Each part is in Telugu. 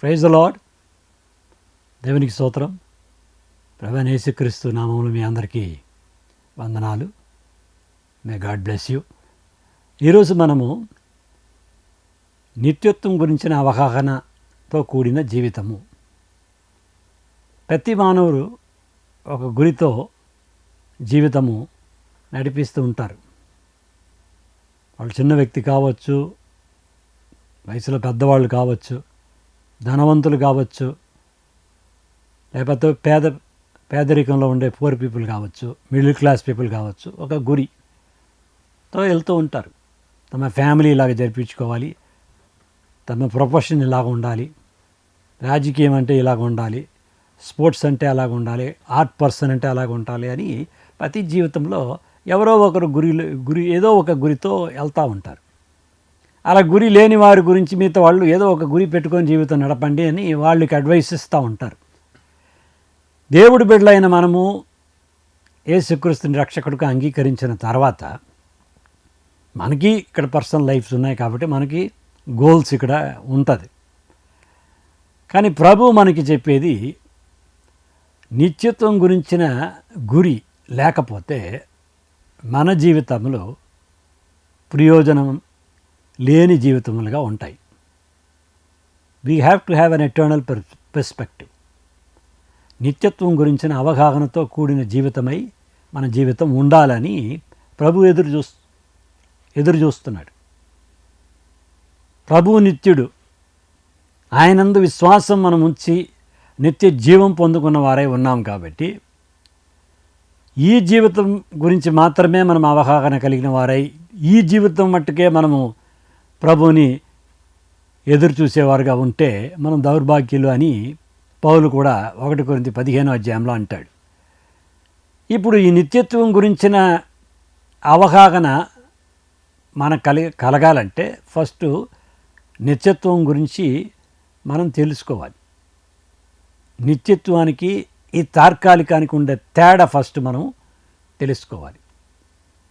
Praise the lord. దేవునికి స్తోత్రం. ప్రభువైన యేసుక్రీస్తు నామములో మీ అందరికీ వందనాలు. May God bless you. ఈరోజు మనము నిత్యత్వం గురించిన అవగాహనతో కూడిన జీవితము. ప్రతి మానవుడు ఒక గురితో జీవితము నడిపిస్తూ ఉంటారు. వాళ్ళు చిన్న వ్యక్తి కావచ్చు, వయసులో పెద్దవాళ్ళు కావచ్చు, ధనవంతులు కావచ్చు, లేకపోతే పేదరికంలో ఉండే పూర్ పీపుల్ కావచ్చు, మిడిల్ క్లాస్ పీపుల్ కావచ్చు. ఒక గురితో వెళ్తూ ఉంటారు. తమ ఫ్యామిలీ ఇలాగ జరిపించుకోవాలి, తమ ప్రొఫెషన్ ఇలాగ ఉండాలి, రాజకీయం అంటే ఇలాగ ఉండాలి, స్పోర్ట్స్ అంటే అలాగ ఉండాలి, ఆర్ట్ పర్సన్ అంటే అలాగ ఉండాలి అని ప్రతి జీవితంలో ఎవరో ఒకరు గురి ఏదో ఒక గురితో వెళ్తూ ఉంటారు. అలా గురి లేని వారి గురించి మిగతా వాళ్ళు ఏదో ఒక గురి పెట్టుకొని జీవితం నడపండి అని వాళ్ళకి అడ్వైస్ ఇస్తూ ఉంటారు. దేవుడి బిడ్డలైన మనము యేసుక్రీస్తుని రక్షకుడిగా అంగీకరించిన తర్వాత మనకి ఇక్కడ పర్సనల్ లైఫ్స్ ఉన్నాయి కాబట్టి మనకి గోల్స్ ఇక్కడ ఉంటుంది. కానీ ప్రభు మనకి చెప్పేది నిత్యత్వం గురించిన గురి లేకపోతే మన జీవితంలో ప్రయోజనం లేని జీవితములుగా ఉంటాయి. We have to have an eternal perspective. నిత్యత్వం గురించిన అవగాహనతో కూడిన జీవితమై మన జీవితం ఉండాలని ప్రభు ఎదురు చూస్తున్నాడు. ప్రభువు నిత్యుడు. ఆయనందు విశ్వాసం మనం ఉంచి నిత్య జీవం పొందుకున్న వారై ఉన్నాం కాబట్టి ఈ జీవితం గురించి మాత్రమే మనం అవగాహన కలిగిన వారై ఈ జీవితం మట్టుకే మనము ప్రభువుని ఎదురు చూసేవారుగా ఉంటే మనం దౌర్భాగ్యులు అని పౌలు కూడా 1 కొరింథీ 15 అంటాడు. ఇప్పుడు ఈ నిత్యత్వం గురించిన అవగాహన మనకు కలగాలంటే ఫస్ట్ నిత్యత్వం గురించి మనం తెలుసుకోవాలి. నిత్యత్వానికి ఈ తాత్కాలికానికి ఉండే తేడా ఫస్ట్ మనం తెలుసుకోవాలి.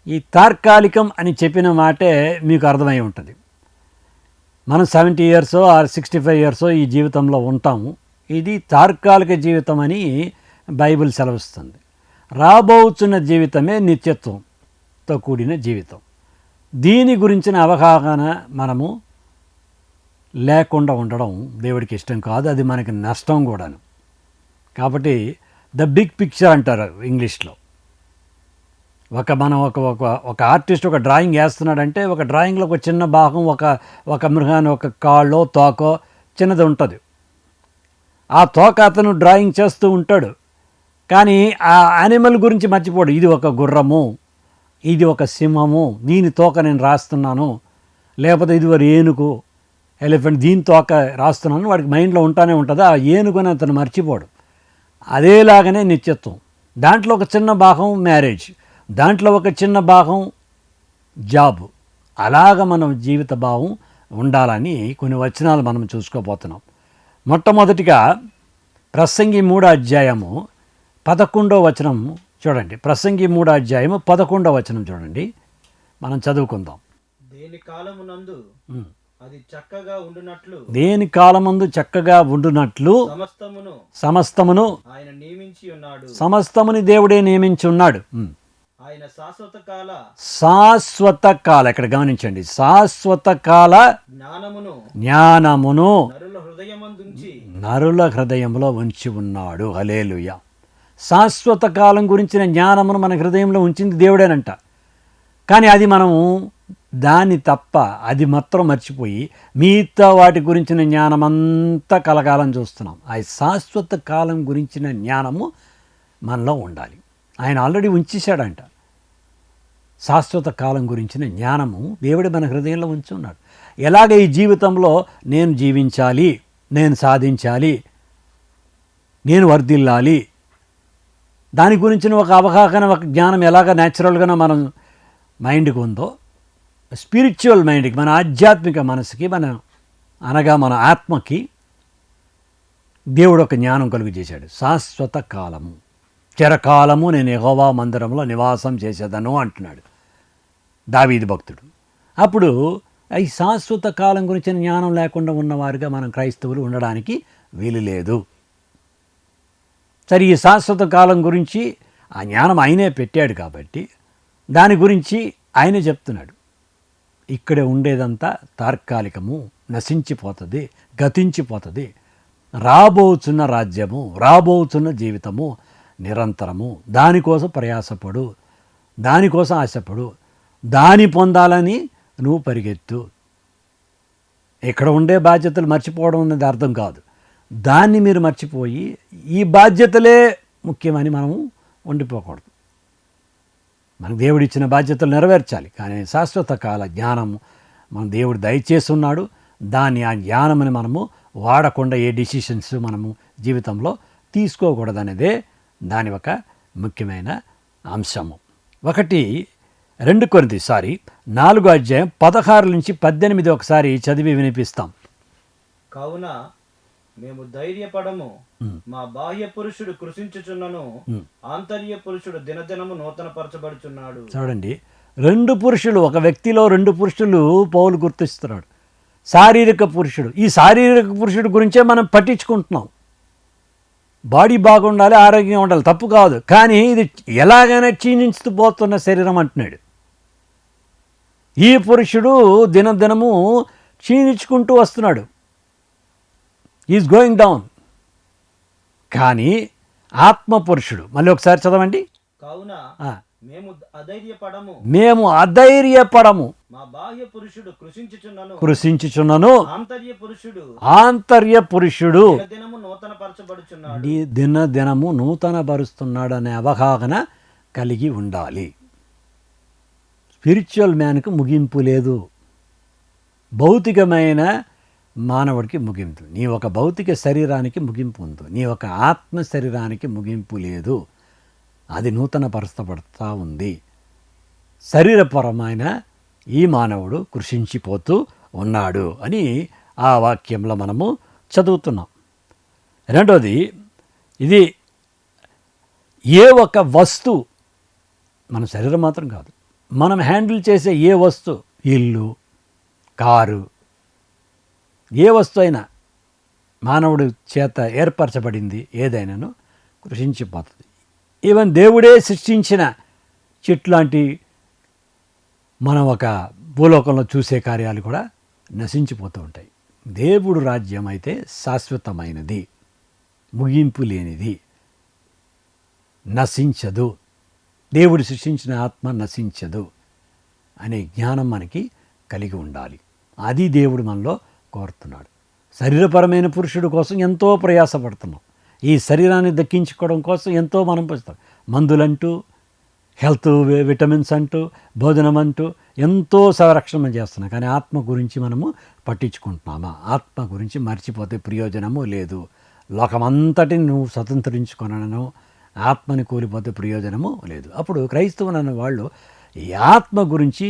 ఈ తాత్కాలికం అని చెప్పిన మాటే మీకు అర్థమై ఉంటుంది. మనం 70 years ఆర్ 65 years ఈ జీవితంలో ఉంటాము. ఇది తాత్కాలిక జీవితం అని బైబిల్ సెలవిస్తుంది. రాబోతున్న జీవితమే నిత్యత్వంతో కూడిన జీవితం. దీని గురించిన అవగాహన మనము లేకుండా ఉండడం దేవుడికి ఇష్టం కాదు. అది మనకి నష్టం కూడాను. కాబట్టి ద బిగ్ పిక్చర్ అంటారు ఇంగ్లీష్లో. మనం ఒక ఆర్టిస్ట్ ఒక డ్రాయింగ్ వేస్తున్నాడంటే ఒక డ్రాయింగ్లో ఒక చిన్న భాగం ఒక మృగాన్ని ఒక కాళ్ళో తోకో చిన్నది ఉంటుంది. ఆ తోక అతను డ్రాయింగ్ చేస్తూ ఉంటాడు, కానీ ఆ యానిమల్ గురించి మర్చిపోడు. ఇది ఒక గుర్రము, ఇది ఒక సింహము, దీని తోక నేను రాస్తున్నాను, లేకపోతే ఇది ఒక ఏనుగు ఎలిఫెంట్ దీని తోక రాస్తున్నాను, వాడికి మైండ్లో ఉంటానే ఉంటుంది. ఆ ఏనుగుని అతను మర్చిపోడు. అదేలాగనే నిత్యత్వం. దాంట్లో ఒక చిన్న భాగం మ్యారేజ్, దాంట్లో ఒక చిన్న భాగం జాబ్. అలాగ మనం జీవిత భావం ఉండాలని కొన్ని వచనాలు మనం చూసుకోబోతున్నాం. మొట్టమొదటిగా ప్రసంగి 3:11 చూడండి. ప్రసంగి 3:11 చూడండి, మనం చదువుకుందాం. దేని కాలమునందు అది చక్కగా ఉండునట్లు, దేని కాలమందు చక్కగా ఉండునట్లు సమస్తమును ఆయన నియమించి ఉన్నాడు. సమస్తముని దేవుడే నియమించి ఉన్నాడు. ఆయన శాశ్వత కాల ఇక్కడ గమనించండి, శాశ్వత కాల జ్ఞానమును నరుల హృదయంలో ఉంచి ఉన్నాడు. హల్లెలూయా. శాశ్వత కాలం గురించిన జ్ఞానమును మన హృదయంలో ఉంచింది దేవుడేనంట. కానీ అది మనము దాన్ని తప్ప అది మాత్రం మర్చిపోయి మిగతా వాటి గురించిన జ్ఞానం అంతా కలగాలని చూస్తున్నాం. ఆ శాశ్వత కాలం గురించిన జ్ఞానము మనలో ఉండాలి. ఆయన ఆల్రెడీ ఉంచేశాడంట. శాశ్వత కాలం గురించిన జ్ఞానము దేవుడు మన హృదయంలో ఉంచి ఉన్నాడు. ఎలాగ ఈ జీవితంలో నేను జీవించాలి, నేను సాధించాలి, నేను వర్ధిల్లాలి, దాని గురించిన ఒక అవగాహన, ఒక జ్ఞానం ఎలాగ న్యాచురల్గా మన మైండ్కి ఉందో, స్పిరిచువల్ మైండ్కి, మన ఆధ్యాత్మిక మనసుకి, మన ఆత్మకి దేవుడు ఒక జ్ఞానం కలుగు చేశాడు. శాశ్వత కాలము, చిరకాలము నేను యెహోవా మందిరంలో నివాసం చేసేదను అంటున్నాడు దావీదు భక్తుడు. అప్పుడు ఈ శాశ్వత కాలం గురించి జ్ఞానం లేకుండా ఉన్నవారుగా మనం క్రైస్తవులు ఉండడానికి వీలు లేదు. సరే, ఈ శాశ్వత కాలం గురించి ఆ జ్ఞానం ఆయనే పెట్టాడు కాబట్టి దాని గురించి ఆయనే చెప్తున్నాడు. ఇక్కడే ఉండేదంతా తాత్కాలికము, నశించిపోతుంది, గతించిపోతుంది. రాబోతున్న రాజ్యము, రాబోతున్న జీవితము నిరంతరము. దానికోసం ప్రయాసపడు, దానికోసం ఆశపడు, దాని పొందాలని నువ్వు పరిగెత్తు. ఇక్కడ ఉండే బాధ్యతలు మర్చిపోవడం అనేది అర్థం కాదు. దాన్ని మీరు మర్చిపోయి ఈ బాధ్యతలే ముఖ్యమని మనము ఉండిపోకూడదు. మనకు దేవుడు ఇచ్చిన బాధ్యతలు నెరవేర్చాలి. కానీ శాశ్వత కాల జ్ఞానం మన దేవుడు దయచేసి ఉన్నాడు. దాన్ని ఆ జ్ఞానమని మనము వాడకుండా ఏ డిసిషన్స్ మనము జీవితంలో తీసుకోకూడదనేదే దాని ఒక ముఖ్యమైన అంశము. 2 కొరింథీ 4:16-18 ఒకసారి చదివి వినిపిస్తాం. కావున మేము ధైర్యపడము, మా బాహ్య పురుషుడు కృషించుచున్నను, ఆంతర్య పురుషుడు దినదినము నూతన పరచబడుచున్నాడు. చూడండి, 2 పురుషులు, ఒక వ్యక్తిలో 2 పురుషులు పౌలు గుర్తిస్తున్నాడు. శారీరక పురుషుడు, ఈ శారీరక పురుషుడు గురించే మనం పట్టించుకుంటున్నాం. బాడీ బాగుండాలి, ఆరోగ్యంగా ఉండాలి, తప్పు కాదు. కానీ ఇది ఎలాగైనా క్షీణిస్తూ పోతున్న శరీరం అంటున్నాడు. ఈ పురుషుడు దినదినము క్షీణించుకుంటూ వస్తున్నాడు, ఈజ్ గోయింగ్ డౌన్. కానీ ఆత్మ పురుషుడు, మళ్ళీ ఒకసారి చదవండి. కావున మేము అధైర్యపడము, మేము అధైర్యపడము, మా బాహ్య పురుషుడు కృషించుచున్నను, ఆంతర్య పురుషుడు దినదినము నూతన పరచబడుచున్నాడు. దినదినము నూతన పరుస్తున్నాడు అనే అవగాహన కలిగి ఉండాలి. స్పిరిచువల్ మ్యాన్కు ముగింపు లేదు, భౌతికమైన మానవుడికి ముగింపు. నీ ఒక భౌతిక శరీరానికి ముగింపు ఉంది, నీ ఒక ఆత్మ శరీరానికి ముగింపు లేదు. అది నూతన పరచబడుతూ ఉంది. శరీరపరమైన ఈ మానవుడు కృషించిపోతూ ఉన్నాడు అని ఆ వాక్యంలో మనము చదువుతున్నాం. రెండోది, ఇది ఏ ఒక వస్తువు, మన శరీరం మాత్రం కాదు, మనం హ్యాండిల్ చేసే ఏ వస్తువు, ఇల్లు, కారు, ఏ వస్తువు అయినా మానవుడి చేత ఏర్పరచబడింది ఏదైనాను కృషించిపోతుంది. ఈవెన్ దేవుడే సృష్టించిన చెట్లు లాంటి మనం ఒక భూలోకంలో చూసే కార్యాలు కూడా నశించిపోతూ ఉంటాయి. దేవుడు రాజ్యం అయితే శాశ్వతమైనది, ముగింపు లేనిది, నశించదు. దేవుడు సృష్టించిన ఆత్మ నశించదు అనే జ్ఞానం మనకి కలిగి ఉండాలి. అది దేవుడు మనలో కోరుతున్నాడు. శరీరపరమైన పురుషుడు కోసం ఎంతో ప్రయాసపడుతున్నాం. ఈ శరీరాన్ని దక్కించుకోవడం కోసం ఎంతో మనం పడుతాం. మందులంటూ, హెల్త్ విటమిన్స్ అంటూ, భోజనం అంటూ ఎంతో సంరక్షణ చేస్తున్నాం. కానీ ఆత్మ గురించి మనము పట్టించుకుంటున్నామా? ఆత్మ గురించి మర్చిపోతే ప్రయోజనము లేదు. లోకమంతటిని నువ్వు స్వతంత్రించుకొనను, ఆత్మని కూలిపోతే ప్రయోజనము లేదు. అప్పుడు క్రైస్తవులు అన్న వాళ్ళు ఈ ఆత్మ గురించి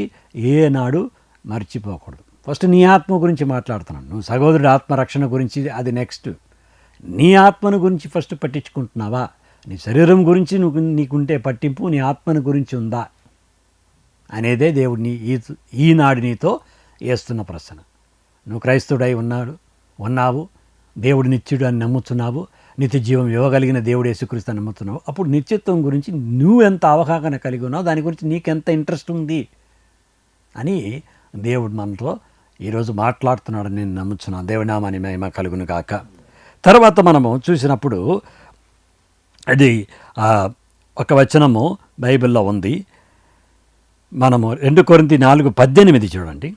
ఏనాడు మర్చిపోకూడదు. ఫస్ట్ నీ ఆత్మ గురించి మాట్లాడుతున్నాను. నువ్వు సహోదరుడి ఆత్మరక్షణ గురించి అది నెక్స్ట్. నీ ఆత్మను గురించి ఫస్ట్ పట్టించుకుంటున్నావా? నీ శరీరం గురించి నీకుంటే పట్టింపు, నీ ఆత్మను గురించి ఉందా అనేదే దేవుడిని ఈనాడు నీతో వేస్తున్న ప్రశ్న. నువ్వు క్రైస్తవుడై ఉన్నావు, దేవుడు నిత్యుడు అని నమ్ముతున్నావు, నిత్య జీవం ఇవ్వగలిగిన దేవుడు యేసుక్రీస్తు అని నమ్ముతున్నావు. అప్పుడు నిత్యత్వం గురించి నువ్వెంత అవగాహన కలిగి ఉన్నావు, దాని గురించి నీకెంత ఇంట్రెస్ట్ ఉంది అని దేవుడు మనతో ఈరోజు మాట్లాడుతున్నాడని నేను నమ్ముతున్నాను. దేవుడి నామాని మహిమ కలుగును గాక. తర్వాత మనము చూసినప్పుడు అది ఒక వచనము బైబిల్లో ఉంది. మనము 2 కొరింథీ 4:18 చూడండి.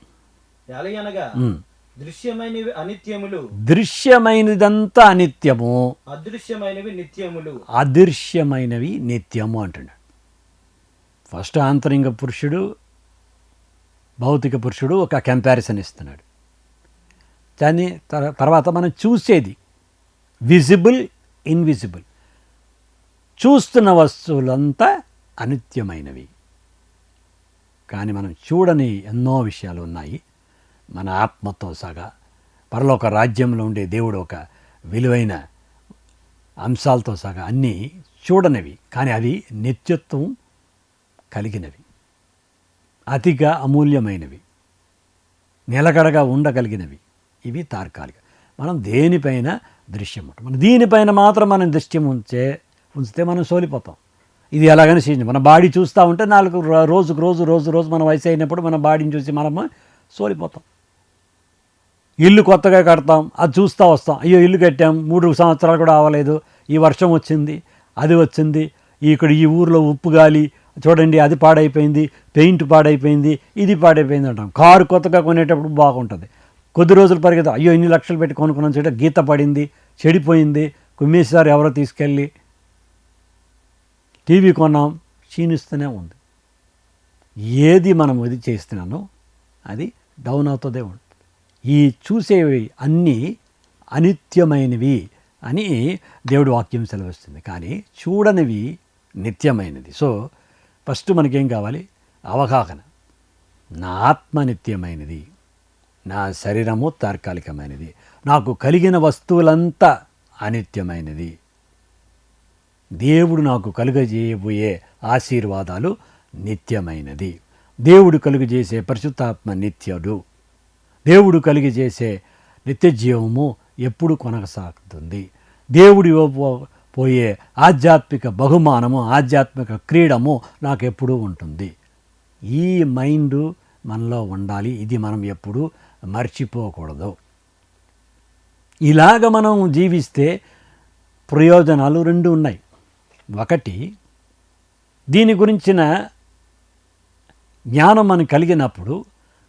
దృశ్యమైనవి అనిత్యములు, దృశ్యమైనదంతా అనిత్యము, అదృశ్యమైనవి నిత్యములు. అదృశ్యమైనవి నిత్యము అంటున్నాడు. ఫస్ట్ ఆంతరింగ పురుషుడు, భౌతిక పురుషుడు ఒక కంపారిజన్ ఇస్తున్నాడు. దాని తర్వాత మనం చూసేది విజిబుల్, ఇన్విజిబుల్. చూస్తున్న వస్తువులంతా అనిత్యమైనవి, కానీ మనం చూడని ఎన్నో విషయాలు ఉన్నాయి. మన ఆత్మతో సగా పరలోక రాజ్యంలో ఉండే దేవుడు ఒక విలువైన అంశాలతో సగా అన్నీ చూడనివి, కానీ అవి నిత్యత్వం కలిగినవి, అతిగా అమూల్యమైనవి. నిలకడగా ఉండగలిగినవి. ఇవి తాత్కాలిక. మనం దేనిపైన దృశ్యం ఉంటుంది, మనం దీనిపైన మాత్రం మనం దృశ్యం ఉంచితే మనం సోలిపోతాం. ఇది ఎలాగైనా సీజన్ మన బాడీ చూస్తూ ఉంటే రోజు మన వయసు అయినప్పుడు మన బాడీని చూసి మనము సోలిపోతాం. ఇల్లు కొత్తగా కడతాం, అది చూస్తూ వస్తాం, అయ్యో ఇల్లు కట్టాం 3 సంవత్సరాలు కూడా అవ్వలేదు, ఈ వర్షం వచ్చింది, అది వచ్చింది, ఇక్కడ ఈ ఊరిలో ఉప్పు గాలి చూడండి, అది పాడైపోయింది, పెయింట్ పాడైపోయింది, ఇది పాడైపోయింది అంటాం. కారు కొత్తగా కొనేటప్పుడు బాగుంటుంది, కొద్ది రోజులు పరిగెత్తాం, అయ్యో ఇన్ని లక్షలు పెట్టి కొనుక్కున్నాం చూడ గీత పడింది, చెడిపోయింది, కుమ్మేసారు ఎవరో తీసుకెళ్ళి. టీవీ కొన్నాం, క్షీణిస్తూనే ఉంది. ఏది మనం ఇది చేస్తున్నానో అది డౌన్ అవుతుందే ఉంటుంది. ఈ చూసేవి అన్నీ అనిత్యమైనవి అని దేవుడు వాక్యం సెలవిస్తుంది, కానీ చూడనివి నిత్యమైనది. సో ఫస్ట్ మనకేం కావాలి? అవగాహన. నా ఆత్మ నిత్యమైనది, నా శరీరము తాత్కాలికమైనది, నాకు కలిగిన వస్తువులంతా అనిత్యమైనది. దేవుడు నాకు కలుగజేయబోయే ఆశీర్వాదాలు నిత్యమైనది. దేవుడు కలుగజేసే పరిశుద్ధాత్మ నిత్యుడు. దేవుడు కలిగజేసే నిత్య జీవము ఎప్పుడు కొనసాగుతుంది. దేవుడి పోయే ఆధ్యాత్మిక బహుమానము, ఆధ్యాత్మిక క్రీడము నాకు ఎప్పుడూ ఉంటుంది. ఈ మైండ్ మనలో ఉండాలి. ఇది మనం ఎప్పుడూ మర్చిపోకూడదు. ఇలాగ మనం జీవిస్తే ప్రయోజనాలు 2 ఉన్నాయి. ఒకటి, దీని గురించిన జ్ఞానం మనకు కలిగినప్పుడు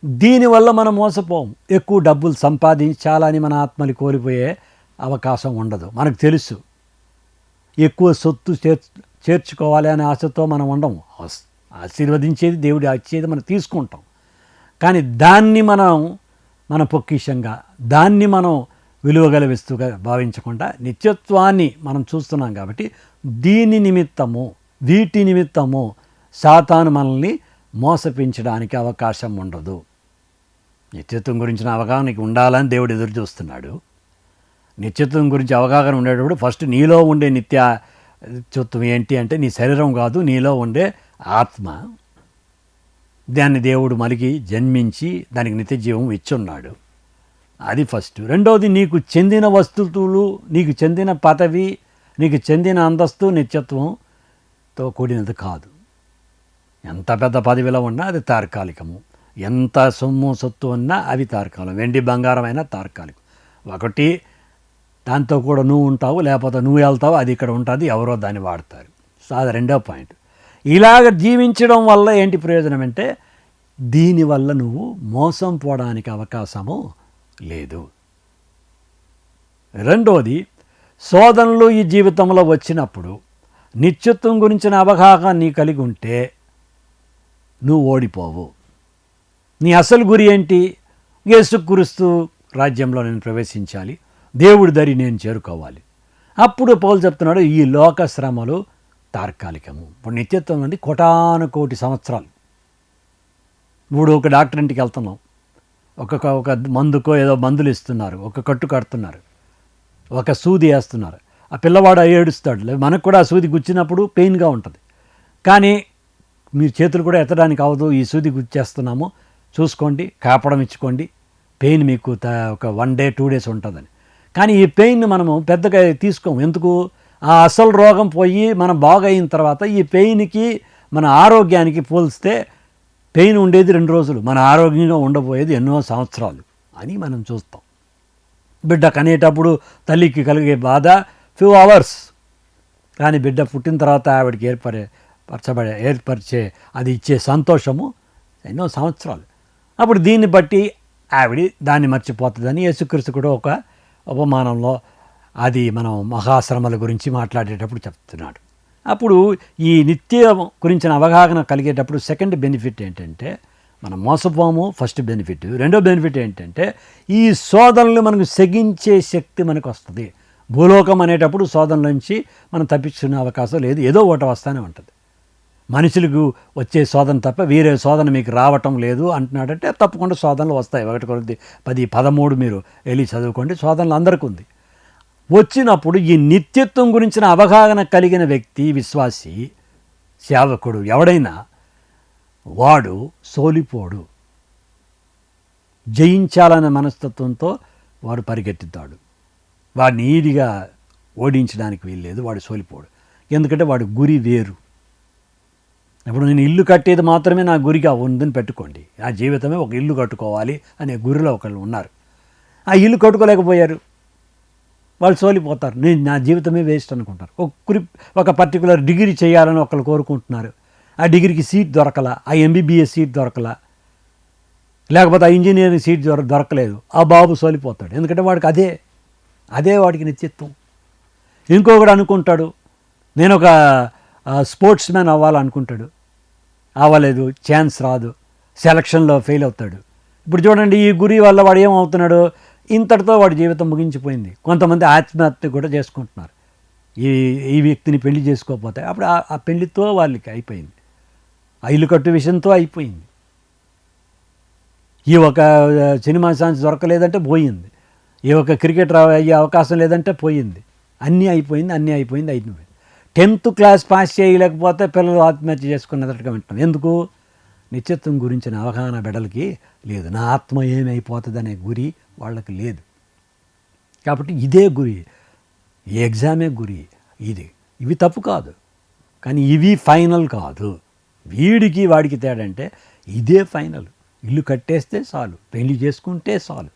దీనివల్ల మనం మోసపోం. ఎక్కువ డబ్బులు సంపాదించాలని మన ఆత్మని కోల్పోయే అవకాశం ఉండదు. మనకు తెలుసు ఎక్కువ సొత్తు చేర్చుకోవాలి అనే ఆశతో మనం ఉండము. ఆశీర్వదించేది దేవుడు ఇచ్చేది మనం తీసుకుంటాం. కానీ దాన్ని మన పొక్కిషంగా, దాన్ని మనం విలువగల వస్తువుగా భావించకుండా నిత్యత్వాన్ని మనం చూస్తున్నాం. కాబట్టి వీటి నిమిత్తము సాతాను మనల్ని మోసపించడానికి అవకాశం ఉండదు. నిత్యత్వం గురించిన అవగాహనకి ఉండాలని దేవుడు ఎదురు చూస్తున్నాడు. నిత్యత్వం గురించి అవగాహన ఉండేటప్పుడు ఫస్ట్ నీలో ఉండే నిత్యత్వం ఏంటి అంటే నీ శరీరం కాదు, నీలో ఉండే ఆత్మ. దాన్ని దేవుడు మలికి జన్మించి దానికి నిత్య జీవం ఇచ్చున్నాడు. అది ఫస్ట్. రెండవది, నీకు చెందిన వస్తువులు, నీకు చెందిన పదవి, నీకు చెందిన అంతస్తు నిత్యత్వంతో కూడినది కాదు. ఎంత పెద్ద పదవిలో ఉన్నా అది తాత్కాలికము. ఎంత సొమ్ము సొత్తు ఉన్నా అవి తాత్కాలికం. వెండి బంగారం అయినా తాత్కాలికం. ఒకటి, దాంతో కూడా నువ్వు ఉంటావు, లేకపోతే నువ్వు వెళ్తావు, అది ఇక్కడ ఉంటుంది, ఎవరో దాన్ని వాడతారు. సో అది 2వ పాయింట్. ఇలాగ జీవించడం వల్ల ఏంటి ప్రయోజనం అంటే దీనివల్ల నువ్వు మోసం పోవడానికి అవకాశము లేదు. రెండవది, శోధనలు ఈ జీవితంలో వచ్చినప్పుడు నిత్యత్వం గురించిన అవగాహన నీ కలిగి ఉంటే నువ్వు ఓడిపోవు. నీ అసలు గురి ఏంటి? యేసుక్రీస్తు రాజ్యంలో నేను ప్రవేశించాలి, దేవుడి దరి నేను చేరుకోవాలి. అప్పుడు పౌలు చెప్తున్నాడు, ఈ లోక శ్రమలు తాత్కాలికము. ఇప్పుడు నిత్యత్వం నుండి కోటానుకోటి సంవత్సరాలు. ఇప్పుడు ఒక డాక్టర్ ఇంటికి వెళ్తున్నాం, ఒక మందుకో ఏదో మందులు ఇస్తున్నారు, ఒక కట్టు కడుతున్నారు, ఒక సూది వేస్తున్నారు. ఆ పిల్లవాడు ఏడుస్తాడు. మనకు కూడా ఆ సూది గుచ్చినప్పుడు పెయిన్గా ఉంటుంది. కానీ మీరు చేతులు కూడా ఎత్తడానికి అవ్వదు, ఈ సూది గుచ్చేస్తున్నాము, చూసుకోండి, కాపడం ఇచ్చుకోండి, పెయిన్ మీకు ఒక 1 డే 2 డేస్ ఉంటుందని. కానీ ఈ పెయిన్ మనము పెద్దగా తీసుకోము. ఎందుకు? ఆ అసలు రోగం పోయి మనం బాగా అయిన తర్వాత ఈ పెయిన్కి మన ఆరోగ్యానికి పోల్స్తే పెయిన్ ఉండేది 2 రోజులు, మన ఆరోగ్యంగా ఉండబోయేది ఎన్నో సంవత్సరాలు అని మనం చూస్తాం. బిడ్డ కనేటప్పుడు తల్లికి కలిగే బాధ few hours, కానీ బిడ్డ పుట్టిన తర్వాత ఆవిడకి ఏర్పరిచే అది ఇచ్చే సంతోషము ఎన్నో సంవత్సరాలు. అప్పుడు దీన్ని బట్టి ఆవిడ దాన్ని మర్చిపోతుందని యేసుక్రీస్తు కూడా ఒక ఉపమానంలో అది మనం మహాశ్రమల గురించి మాట్లాడేటప్పుడు చెప్తున్నాడు. అప్పుడు ఈ నిత్యం గురించిన అవగాహన కలిగేటప్పుడు సెకండ్ బెనిఫిట్ ఏంటంటే మనం మోసపోము. First benefit. రెండో బెనిఫిట్ ఏంటంటే ఈ శోధనలు మనకు సెగించే శక్తి మనకు వస్తుంది. భూలోకం అనేటప్పుడు శోధనల నుంచి మనం తప్పించుకునే అవకాశం లేదు, ఏదో ఒకటి వస్తూనే ఉంటుంది. మనుషులకు వచ్చే శోధన తప్ప వేరే శోధన మీకు రావటం లేదు అంటున్నాడంటే తప్పకుండా శోధనలు వస్తాయి. 1 కొరింథీ 10:13 మీరు వెళ్ళి చదువుకోండి. శోధనలు అందరికీ ఉంది. వచ్చినప్పుడు ఈ నిత్యత్వం గురించిన అవగాహన కలిగిన వ్యక్తి, విశ్వాసి, సేవకుడు ఎవడైనా వాడు సోలిపోడు. జయించాలనే మనస్తత్వంతో వాడు పరిగెత్తుతాడు. వాడిని ఈడిగా ఓడించడానికి వీల్లేదు, వాడు సోలిపోడు. ఎందుకంటే వాడు గురి వేరు. ఇప్పుడు నేను ఇల్లు కట్టేది మాత్రమే నా గురిగా ఉందని పెట్టుకోండి. ఆ జీవితమే ఒక ఇల్లు కట్టుకోవాలి అనే గురిలో ఒకళ్ళు ఉన్నారు. ఆ ఇల్లు కట్టుకోలేకపోయారు, వాళ్ళు సోలిపోతారు. నా జీవితమే వేస్ట్ అనుకుంటారు. ఒక పర్టికులర్ డిగ్రీ చేయాలని ఒకళ్ళు కోరుకుంటున్నారు. ఆ డిగ్రీకి సీట్ దొరకలా, ఆ ఎంబీబీఎస్ సీట్ దొరకలా, లేకపోతే ఆ ఇంజనీరింగ్ సీట్ దొరకలేదు. ఆ బాబు సోలిపోతాడు. ఎందుకంటే వాడికి అదే వాడికి నిత్యత్వం. ఇంకొకడు అనుకుంటాడు నేను ఒక స్పోర్ట్స్ మ్యాన్ అవ్వాలనుకుంటాడు, అవ్వలేదు, ఛాన్స్ రాదు, సెలక్షన్లో ఫెయిల్ అవుతాడు. ఇప్పుడు చూడండి, ఈ గురి వల్ల వాడు ఏమవుతున్నాడు, ఇంతటితో వాడి జీవితం ముగించిపోయింది. కొంతమంది ఆత్మహత్య కూడా చేసుకుంటున్నారు ఈ వ్యక్తిని పెళ్లి చేసుకోకపోతే. అప్పుడు ఆ పెళ్లితో వాళ్ళకి అయిపోయింది, ఆ ఇల్లు కట్టు విషయంతో అయిపోయింది. ఈ ఒక సినిమా ఛాన్స్ దొరకలేదంటే పోయింది, ఈ ఒక క్రికెటర్ అయ్యే అవకాశం లేదంటే పోయింది. అన్నీ అయిపోయింది. 10th క్లాస్ పాస్ చేయలేకపోతే పిల్లలు ఆత్మహత్య చేసుకున్నట్టుగా వింటాం. ఎందుకు? నిత్యత్వం గురించిన అవగాహన బిడ్డలకి లేదు. నా ఆత్మ ఏమైపోతుంది అనే గురి వాళ్ళకి లేదు. కాబట్టి ఇదే గురి, ఈ ఎగ్జామే గురి. ఇవి తప్పు కాదు, కానీ ఇవి ఫైనల్ కాదు. వాడికి తేడా అంటే ఇదే ఫైనల్. ఇల్లు కట్టేస్తే చాలు, పెళ్లి చేసుకుంటే చాలు,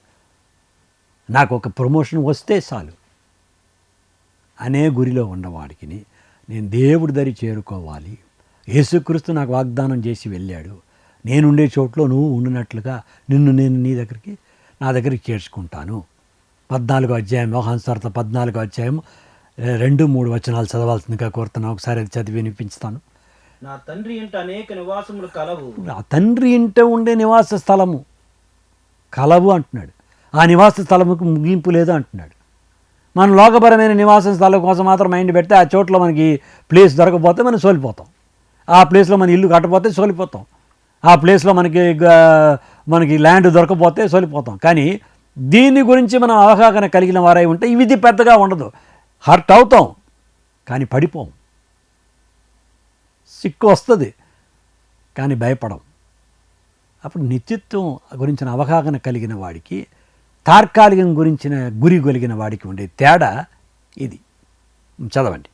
నాకు ఒక ప్రమోషన్ వస్తే చాలు అనే గురిలో ఉన్నవాడికి నేను దేవుడి దరి చేరుకోవాలి, యేసుక్రీస్తు నాకు వాగ్దానం చేసి వెళ్ళాడు, నేనుండే చోట్లో నువ్వు ఉండినట్లుగా నేను నా దగ్గరికి చేర్చుకుంటాను. 14వ అధ్యాయం, యోహాను సువార్త 14వ అధ్యాయం 2-3 వచనాలు చదవాల్సిందిగా కోరుతున్నాను. ఒకసారి అది చదివి వినిపిస్తాను. నా తండ్రి ఇంట అనేక నివాసములు కలవు. ఆ తండ్రి ఇంట ఉండే నివాస స్థలము కలవు అంటున్నాడు. ఆ నివాస స్థలముకు ముగింపు లేదు అంటున్నాడు. మనం లోకపరమైన నివాస స్థలం కోసం మాత్రం మైండ్ పెడితే ఆ చోట్ల మనకి ప్లేస్ దొరకపోతే మనం సోలిపోతాం, ఆ ప్లేస్లో మన ఇల్లు కట్టపోతే సోలిపోతాం, ఆ ప్లేస్లో మనకి ల్యాండ్ దొరకపోతే సోలిపోతాం. కానీ దీని గురించి మనం అవగాహన కలిగిన వారై ఉంటే ఇది పెద్దగా ఉండదు. హర్ట్ అవుతాం కానీ పడిపోం, సిక్కు వస్తుంది కానీ భయపడం. అప్పుడు నిత్యత్వం గురించిన అవగాహన కలిగిన వాడికి, తాత్కాలికం గురించిన గురి కలిగిన వాడికి ఉండే తేడా ఇది. చదవండి.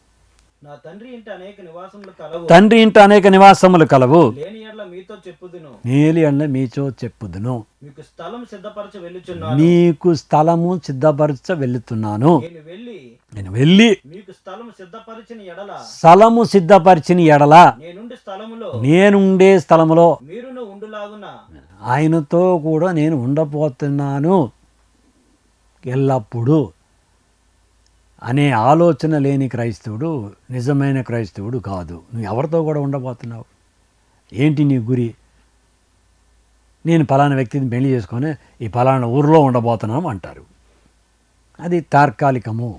నా తండ్రి ఇంట అనేక నివాసములు కలవు. తండ్రి ఇంట అనేక నివాసములు కలవు. లేని ఎడల మీతో చెప్పుదును. నేలి అండ్ల మీతో చెప్పుదును. మీకు స్థలం సిద్ధపరచ వెళ్ళుచున్నాను. నీకు స్థలము సిద్ధపరచ వెళ్ళుతున్నాను. నేను వెళ్ళి మీకు స్థలము సిద్ధపరిచిన ఎడల నేనుండే స్థలములో మీరును ఉండులాగున ఆయనతో కూడా నేను ఉండబోతున్నాను ఎల్లప్పుడూ అనే ఆలోచన లేని క్రైస్తవుడు నిజమైన క్రైస్తవుడు కాదు. నువ్వు ఎవరితో కూడా ఉండబోతున్నావు? ఏంటి నీ గురి? నేను పలానా వ్యక్తిని పెళ్లి చేసుకొని ఈ పలానా ఊరిలో ఉండబోతున్నాము అంటారు. అది తాత్కాలికము.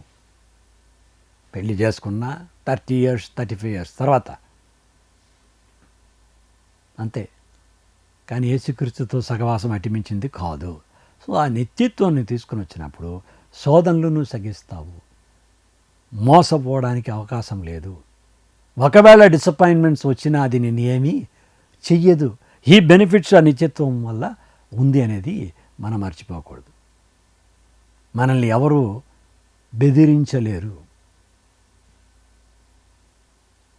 పెళ్లి చేసుకున్న 30 years 35 years తర్వాత అంతే. కానీ యేసుక్రీస్తుతో సహవాసం అటిమించింది కాదు. సో ఆ నిత్యత్వాన్ని తీసుకుని వచ్చినప్పుడు శోధనలను సగిస్తావు, మోసపోవడానికి అవకాశం లేదు. ఒకవేళ డిసప్పాయింట్మెంట్స్ వచ్చినా అది నేను ఏమీ చెయ్యదు. ఈ బెనిఫిట్స్ ఆ నిత్యత్వం వల్ల ఉంది అనేది మనం మర్చిపోకూడదు. మనల్ని ఎవరు బెదిరించలేరు,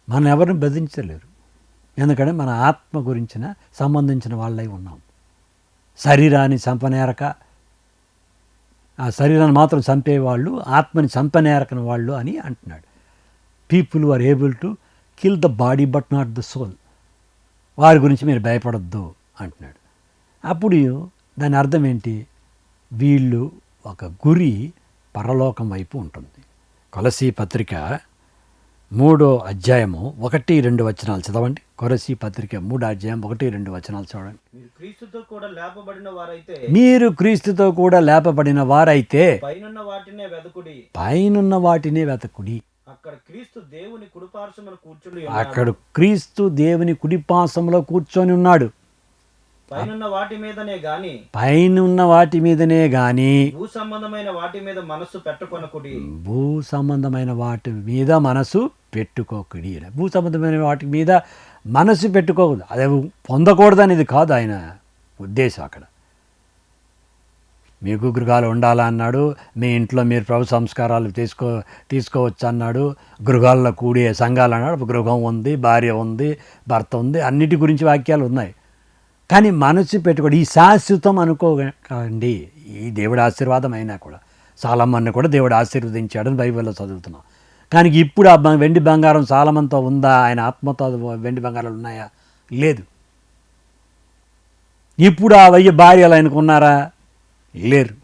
మనం ఎవరిని బెదిరించలేరు. ఎందుకంటే మన ఆత్మ గురించిన సంబంధించిన వాళ్ళై ఉన్నాం. శరీరాన్ని చంపనేరక, ఆ శరీరాన్ని మాత్రం చంపేవాళ్ళు ఆత్మని చంపనేరకని వాళ్ళు అని అంటున్నాడు. People are able to kill the body but not the soul. వారి గురించి మీరు భయపడొద్దు అంటున్నాడు. అప్పుడు దాని అర్థం ఏంటి? వీళ్ళు ఒక గురి పరలోకం వైపు ఉంటుంది. కొలసీ పత్రిక 3వ అధ్యాయము 1-2 వచనాలు చదవండి. కొలసీ పత్రిక 3వ అధ్యాయం 1-2 వచనాలు చూడండి. మీరు క్రీస్తుతో కూడా లేపబడిన వారైతే పైనున్న వాటినే వెతకుడి. అక్కడ క్రీస్తు దేవుని కుడిపార్శ్వములో కూర్చొని ఉన్నాడు. పైనున్న వాటి మీదనే గాని భూ సంబంధమైన వాటి మీద మనసు పెట్టుకొనకుడి. భూ సంబంధమైన వాటి మీద మనసు పెట్టుకోకుడి. భూ సంబంధమైన వాటి మీద మనసు పెట్టుకోకూడదు. అదే పొందకూడదు అనేది కాదు ఆయన ఉద్దేశం. అక్కడ మీకు గృహాలు ఉండాలా అన్నాడు. మీ ఇంట్లో మీరు ప్రభు సంస్కారాలు తీసుకోవచ్చు అన్నాడు. గృహాల్లో కూడే సంఘాలు అన్నాడు. గృహం ఉంది, భార్య ఉంది, భర్త ఉంది, అన్నిటి గురించి వాక్యాలు ఉన్నాయి. కానీ మనసు పెట్టుకోండి, ఈ శాశ్వతం అనుకోకండి. ఈ దేవుడి ఆశీర్వాదం అయినా కూడా సాలమన్ను కూడా దేవుడు ఆశీర్వదించాడని బైబిల్లో చదువుతున్నాం. కానీ ఇప్పుడు ఆ వెండి బంగారం సాలమన్తో ఉందా? ఆయన ఆత్మతో వెండి బంగారాలు ఉన్నాయా? లేదు. ఇప్పుడు ఆ 1000 భార్యలు ఆయనకు ఉన్నారా? లేరు.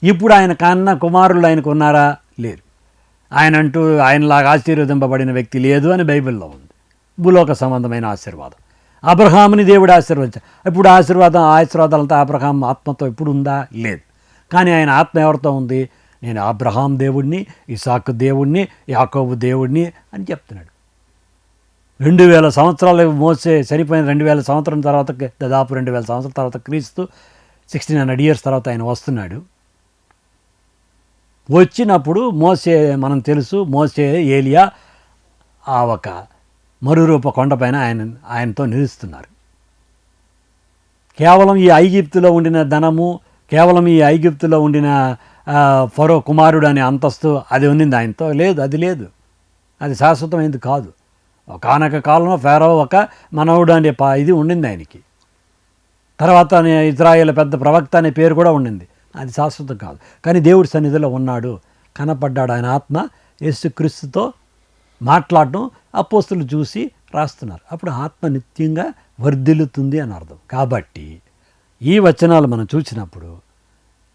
ఇప్పుడు ఆయన కన్న కుమారులు ఆయనకు ఉన్నారా? లేరు. ఆయనలాగా ఆశీర్వదింపబడిన వ్యక్తి లేదు అని బైబిల్లో ఉంది. భూలోక సంబంధమైన ఆశీర్వాదం. అబ్రహాముని దేవుడు ఆశీర్వదించాడు. ఇప్పుడు ఆశీర్వాదాలంతా అబ్రహాం ఆత్మతో ఇప్పుడు ఉందా? లేదు. కానీ ఆయన ఆత్మ ఎవరితో ఉంది? నేను అబ్రహాం దేవుడిని, ఇసాకు దేవుడిని, యాకోబు దేవుడిని అని చెప్తున్నాడు. 2000 సంవత్సరాలు మోసే చనిపోయిన 2000 సంవత్సరం తర్వాత, దాదాపు 2000 సంవత్సరాల తర్వాత క్రీస్తు 1600 years తర్వాత ఆయన వస్తున్నాడు. వచ్చినప్పుడు మోసే, మనం తెలుసు, మోసే, ఏలియా ఆ ఒక మరురూప కొండపైన ఆయనతో నిలుస్తున్నారు. కేవలం ఈ ఐగుప్తులో ఉండిన ధనము, కేవలం ఈ ఐగుప్తులో ఉండిన ఫరో కుమారుడు అనే అంతస్తు అది ఉన్నింది ఆయనతో? లేదు, అది లేదు. అది శాశ్వతమైనది కాదు. ఒకానొక కాలంలో ఫెరో ఒక మనవుడు అనే ఇది ఉండింది ఆయనకి. తర్వాత ఇజ్రాయేల్ పెద్ద ప్రవక్త అనే పేరు కూడా ఉండింది. అది శాశ్వతం కాదు. కానీ దేవుడి సన్నిధిలో ఉన్నాడు, కనపడ్డాడు. ఆయన ఆత్మ యేసుక్రీస్తుతో మాట్లాడడం అపోస్తులు చూసి రాస్తున్నారు. అప్పుడు ఆత్మ నిత్యంగా వర్ధిల్లుతుంది అని అర్థం. కాబట్టి ఈ వచనాలు మనం చూసినప్పుడు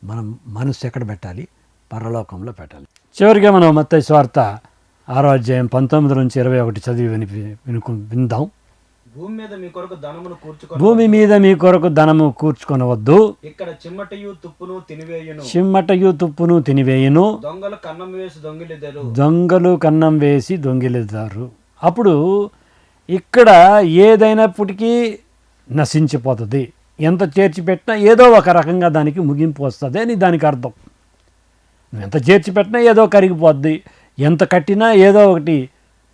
మనం మనసు ఎక్కడ పెట్టాలి? పరలోకంలో పెట్టాలి. చివరిగా మనం మత్తయి సువార్త 6వ అధ్యాయం 19 నుంచి 21 చదివి విందాం. భూమి మీద మీ కొరకు ధనమును కూర్చుకొని, భూమి మీద మీ కొరకు ధనము కూర్చుకొనవద్దు. ఇక్కడ చిమ్మటయు తుప్పును తినివేయును, చిమ్మటయు తుప్పును తినివేయును, దొంగలు కన్నం వేసి దొంగిలిదరు, దొంగలు కన్నం వేసి దొంగిలిదారు. అప్పుడు ఇక్కడ ఏదైనప్పటికీ నశించిపోతుంది. ఎంత చేర్చిపెట్టినా ఏదో ఒక రకంగా దానికి ముగింపు వస్తుంది అని దానికి అర్థం. నువ్వు ఎంత చేర్చిపెట్టినా ఏదో కరిగిపోద్ది, ఎంత కట్టినా ఏదో ఒకటి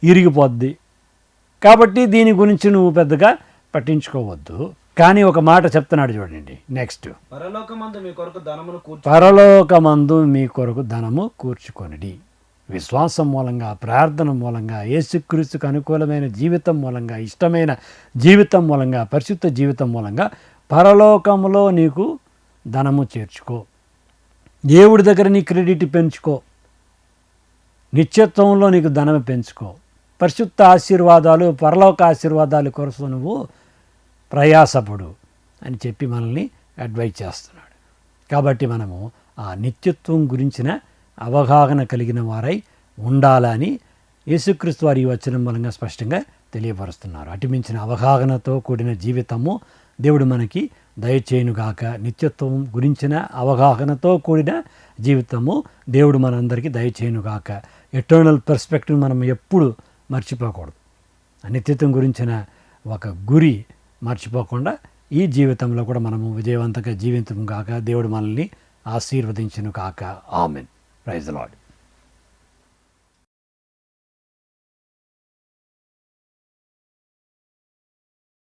ఇరిగిపోద్ది. కాబట్టి దీని గురించి నువ్వు పెద్దగా పట్టించుకోవద్దు. కానీ ఒక మాట చెప్తున్నాడు చూడండి. నెక్స్ట్, పరలోకమందు మీ కొరకు ధనమును పరలోకమందు మీ కొరకు ధనము కూర్చుకొనిడి. విశ్వాసం మూలంగా, ప్రార్థన మూలంగా, యేసుక్రీస్తుకు అనుకూలమైన జీవితం మూలంగా, ఇష్టమైన జీవితం మూలంగా, పరిశుద్ధ జీవితం మూలంగా పరలోకంలో నీకు ధనము చేర్చుకో. దేవుడి దగ్గర నీ క్రెడిట్ పెంచుకో. నిత్యత్వంలో నీకు ధనం పెంచుకో. పరిశుద్ధ ఆశీర్వాదాలు, పరలోక ఆశీర్వాదాలు కొరకు నువ్వు ప్రయాసపడు అని చెప్పి మనల్ని అడ్వైజ్ చేస్తున్నాడు. కాబట్టి మనము ఆ నిత్యత్వం గురించిన అవగాహన కలిగిన వారై ఉండాలని యేసుక్రీస్తు వారి వచనం మూలంగా స్పష్టంగా తెలియపరుస్తున్నారు. అటుమించిన అవగాహనతో కూడిన జీవితము దేవుడు మనకి దయచేయునుగాక. నిత్యత్వం గురించిన అవగాహనతో కూడిన జీవితము దేవుడు మనందరికీ దయచేయునుగాక. ఎటర్నల్ పర్స్పెక్టివ్ మనం ఎప్పుడు మర్చిపోకూడదు. నిత్యత్వం గురించిన ఒక గురి మర్చిపోకుండా ఈ జీవితంలో కూడా మనము విజయవంతంగా జీవితం కాక దేవుడు మనల్ని ఆశీర్వదించును కాక. ఆమెన్. Praise the lord.